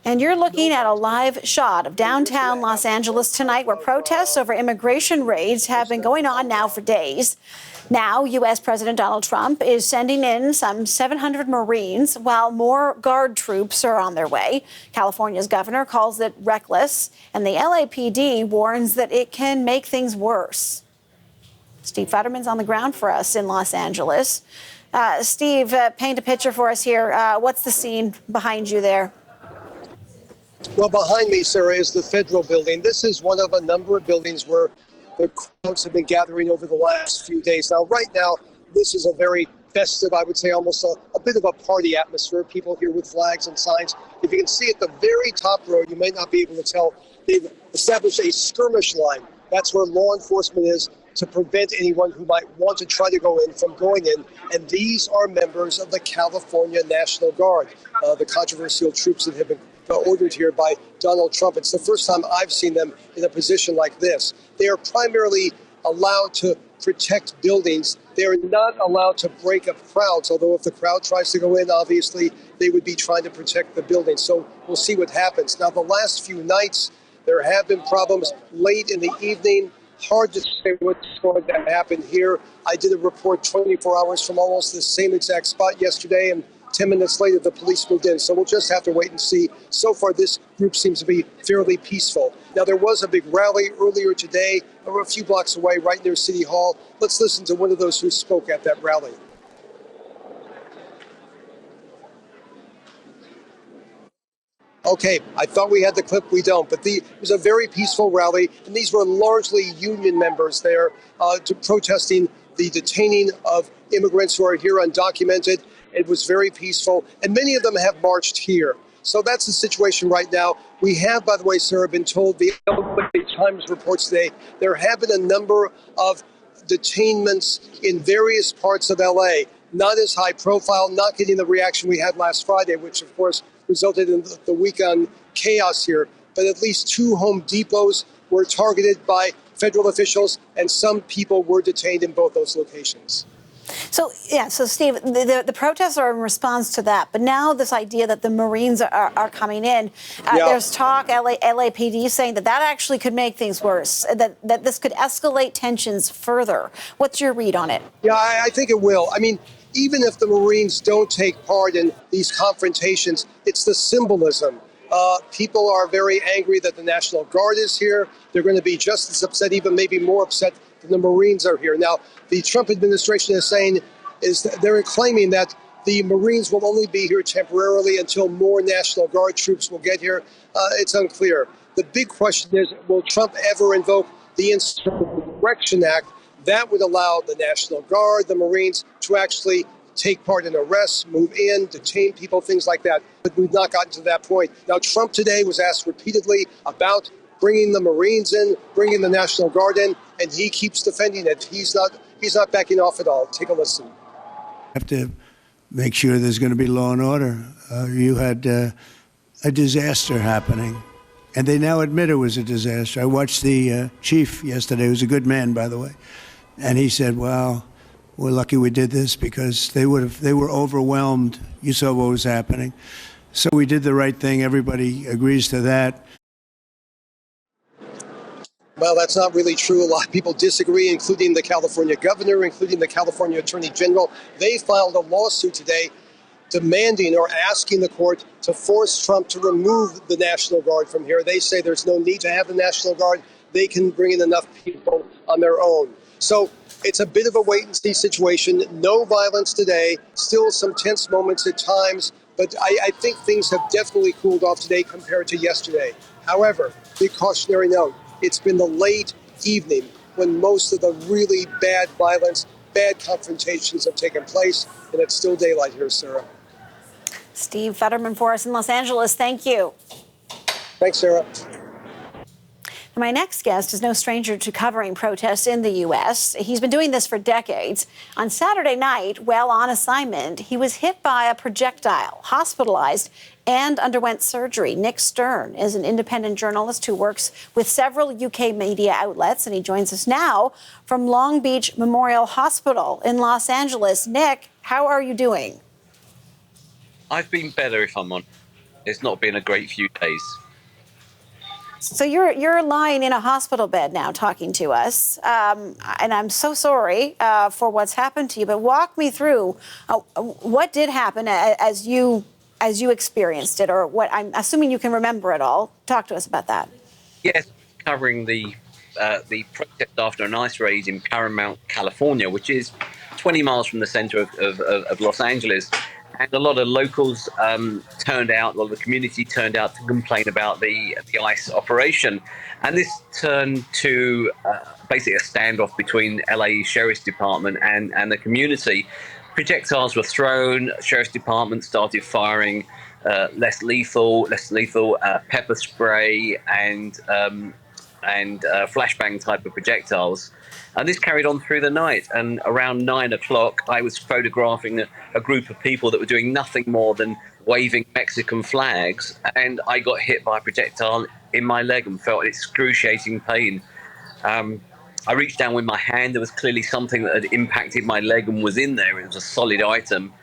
And you're looking at a live shot of downtown Los Angeles tonight, where protests over immigration raids have been going on now for days. Now, U.S. President Donald Trump is sending in some 700 Marines while more Guard troops are on their way. California's governor calls it reckless, and the LAPD warns that it can make things worse. Steve Futterman's on the ground for us in Los Angeles. Steve, paint a picture for us here. What's the scene behind you there? Well, behind me, Sarah, is the federal building. This is one of a number of buildings where the crowds have been gathering over the last few days. Now, right now, this is a very festive, I would say almost a bit of a party atmosphere. People here with flags and signs. If you can see at the very top row, you may not be able to tell, they've established a skirmish line. That's where law enforcement is to prevent anyone who might want to try to go in from going in. And these are members of the California National Guard, the controversial troops that have been ordered here by Donald Trump. It's the first time I've seen them in a position like this. They are primarily allowed to protect buildings. They are not allowed to break up crowds, although if the crowd tries to go in, obviously they would be trying to protect the building. So we'll see what happens. Now, the last few nights, there have been problems late in the evening. Hard to say what's going to happen here. I did a report 24 hours from almost the same exact spot yesterday, and 10 minutes later, the police moved in. So we'll just have to wait and see. So far, this group seems to be fairly peaceful. Now, there was a big rally earlier today, a few blocks away, right near City Hall. Let's listen to one of those who spoke at that rally. Okay, I thought we had the clip. We don't. But it was a very peaceful rally, and these were largely union members there protesting the detaining of immigrants who are here undocumented. It was very peaceful, and many of them have marched here. So that's the situation right now. We have, by the way, Sarah, been told, the LA Times reports today, there have been a number of detainments in various parts of LA, not as high profile, not getting the reaction we had last Friday, which of course resulted in the weekend chaos here. But at least 2 Home Depots were targeted by federal officials, and some people were detained in both those locations. So Steve, the protests are in response to that. But now this idea that the Marines are coming in, there's talk, LAPD saying that actually could make things worse, that this could escalate tensions further. What's your read on it? Yeah, I think it will. I mean, even if the Marines don't take part in these confrontations, it's the symbolism. People are very angry that the National Guard is here. They're going to be just as upset, even maybe more upset, than the Marines are here. Now, the Trump administration they're claiming that the Marines will only be here temporarily until more National Guard troops will get here. It's unclear. The big question is, will Trump ever invoke the Insurrection Act? That would allow the National Guard, the Marines, to actually take part in arrests, move in, detain people, things like that. But we've not gotten to that point. Now, Trump today was asked repeatedly about bringing the Marines in, bringing the National Guard in, and he keeps defending it. He's not backing off at all. Take a listen. Have to make sure there's going to be law and order. You had a disaster happening, and they now admit it was a disaster. I watched the chief yesterday, who's a good man, by the way, and he said, well, we're lucky we did this because they were overwhelmed. You saw what was happening. So we did the right thing. Everybody agrees to that. Well, that's not really true. A lot of people disagree, including the California governor, including the California attorney general. They filed a lawsuit today demanding or asking the court to force Trump to remove the National Guard from here. They say there's no need to have the National Guard. They can bring in enough people on their own. So it's a bit of a wait-and-see situation. No violence today. Still some tense moments at times. But I think things have definitely cooled off today compared to yesterday. However, big cautionary note. It's been the late evening when most of the really bad violence, bad confrontations have taken place, and it's still daylight here, Sarah. Steve Futterman for us in Los Angeles. Thank you. Thanks, Sarah. My next guest is no stranger to covering protests in the U.S. He's been doing this for decades. On Saturday night, while on assignment, he was hit by a projectile, hospitalized, and underwent surgery. Nick Stern is an independent journalist who works with several UK media outlets, and he joins us now from Long Beach Memorial Hospital in Los Angeles. Nick, how are you doing? I've been better, if I'm honest. It's not been a great few days. So you're lying in a hospital bed now talking to us, and I'm so sorry for what's happened to you. But walk me through what did happen as you experienced it, or what I'm assuming you can remember it all. Talk to us about that. Yes, covering the protest after an ice raid in Paramount, California, which is 20 miles from the center of Los Angeles. And a lot of locals turned out, a lot of the community turned out to complain about the ICE operation. And this turned to basically a standoff between LA Sheriff's Department and the community. Projectiles were thrown, Sheriff's Department started firing less lethal pepper spray and flashbang type of projectiles. And this carried on through the night. And around 9 o'clock, I was photographing a group of people that were doing nothing more than waving Mexican flags. And I got hit by a projectile in my leg and felt excruciating pain. I reached down with my hand. There was clearly something that had impacted my leg and was in there. It was a solid item.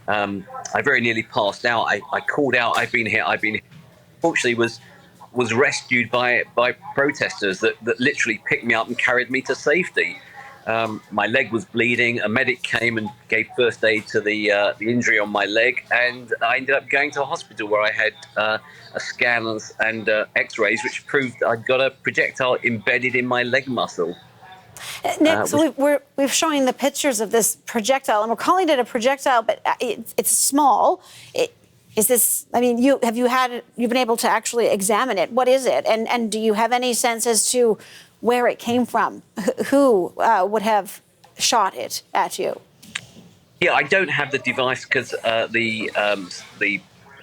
I very nearly passed out. I called out, I've been hit. Fortunately, was rescued by protesters that literally picked me up and carried me to safety. My leg was bleeding. A medic came and gave first aid to the injury on my leg, and I ended up going to a hospital where I had a scan and X-rays, which proved I'd got a projectile embedded in my leg muscle. Nick, so we're showing the pictures of this projectile, and we're calling it a projectile, but it's small. Is this? I mean, you've been able to actually examine it. What is it? And do you have any sense as to where it came from? Who would have shot it at you? Yeah, I don't have the device because the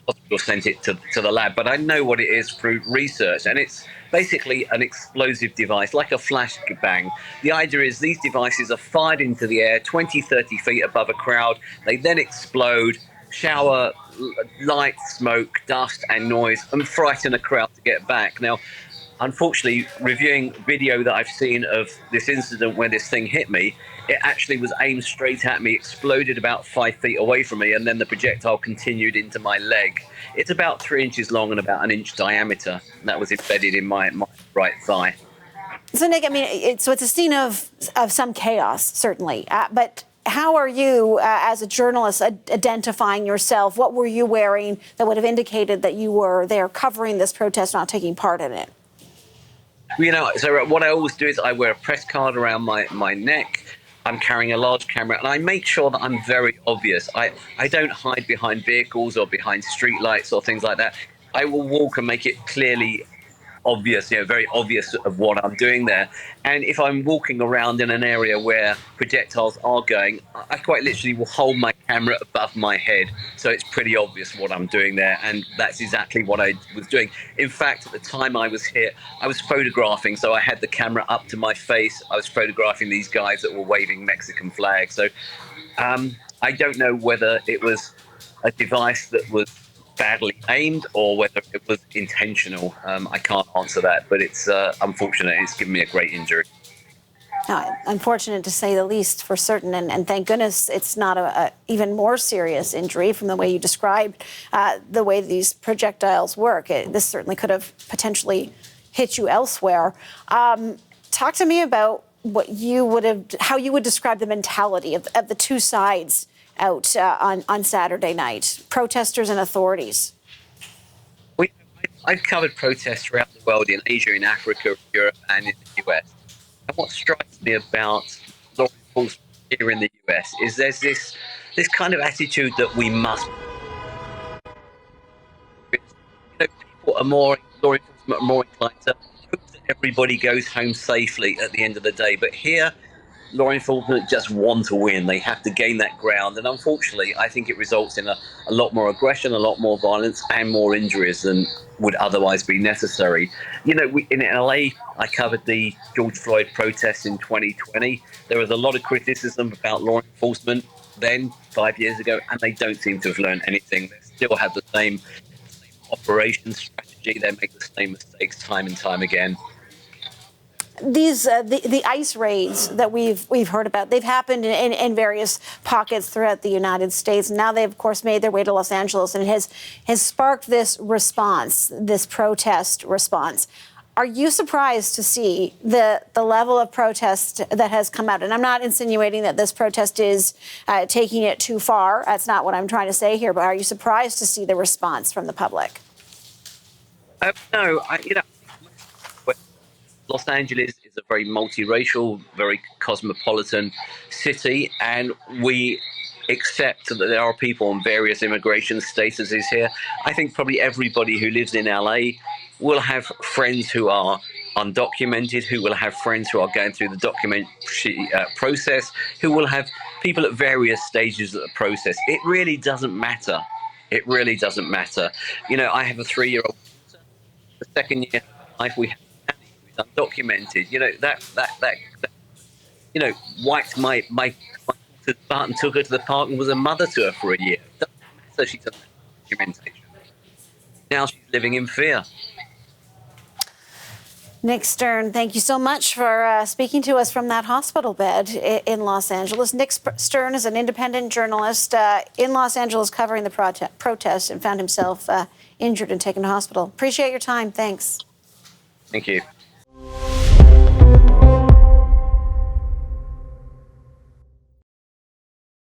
hospital sent it to the lab, but I know what it is through research, and it's basically an explosive device, like a flashbang. The idea is these devices are fired into the air 20, 30 feet above a crowd. They then explode, shower light, smoke, dust and noise, and frighten a crowd to get back. Now, unfortunately, reviewing video that I've seen of this incident where this thing hit me, it actually was aimed straight at me, exploded about 5 feet away from me, and then the projectile continued into my leg. It's about 3 inches long and about 1 inch diameter. And that was embedded in my right thigh. So, Nick, I mean, it's a scene of some chaos, certainly. But how are you, as a journalist, identifying yourself? What were you wearing that would have indicated that you were there covering this protest, not taking part in it? You know, so what I always do is I wear a press card around my neck. I'm carrying a large camera, and I make sure that I'm very obvious. I don't hide behind vehicles or behind street lights or things like that. I will walk and make it clearly obvious, very obvious of what I'm doing there. And if I'm walking around in an area where projectiles are going, I quite literally will hold my camera above my head, so it's pretty obvious what I'm doing there. And that's exactly what I was doing. In fact, at the time I was hit, I was photographing, so I had the camera up to my face. I was photographing these guys that were waving Mexican flags. So I don't know whether it was a device that was badly aimed or whether it was intentional. I can't answer that, but it's unfortunate. It's given me a great injury. Unfortunate to say the least, for certain, and thank goodness it's not a even more serious injury from the way you described the way these projectiles work. This certainly could have potentially hit you elsewhere. Talk to me about what you would have, how you would describe the mentality of the two sides out on Saturday night, protesters and authorities. I've covered protests throughout the world, in Asia, in Africa, Europe, and in the US. And what strikes me about law enforcement here in the US is there's this kind of attitude that we must. People are law enforcement are more inclined to hope that everybody goes home safely at the end of the day. But here, law enforcement just want to win. They have to gain that ground. And unfortunately, I think it results in a lot more aggression, a lot more violence, and more injuries than would otherwise be necessary. In LA, I covered the George Floyd protests in 2020. There was a lot of criticism about law enforcement then, 5 years ago, and they don't seem to have learned anything. They still have the same operation strategy. They make the same mistakes time and time again. these the ICE raids that we've heard about, they've happened in various pockets throughout the United States. And now they've, of course, made their way to Los Angeles, and it has sparked this response, this protest response. Are you surprised to see the level of protest that has come out? And I'm not insinuating that this protest is taking it too far. That's not what I'm trying to say here. But are you surprised to see the response from the public? No, Los Angeles is a very multiracial, very cosmopolitan city, and we accept that there are people on various immigration statuses here. I think probably everybody who lives in LA will have friends who are undocumented, who will have friends who are going through the document process, who will have people at various stages of the process. It really doesn't matter. It really doesn't matter. I have a 3-year-old. The second year of life, we have Annie, who's undocumented. That wiped my daughter's butt and took her to the park and was a mother to her for a year. Doesn't matter. She's done documentation. Now she's living in fear. Nick Stern, thank you so much for speaking to us from that hospital bed in Los Angeles. Nick Stern is an independent journalist in Los Angeles covering the protest and found himself injured and taken to hospital. Appreciate your time. Thanks. Thank you.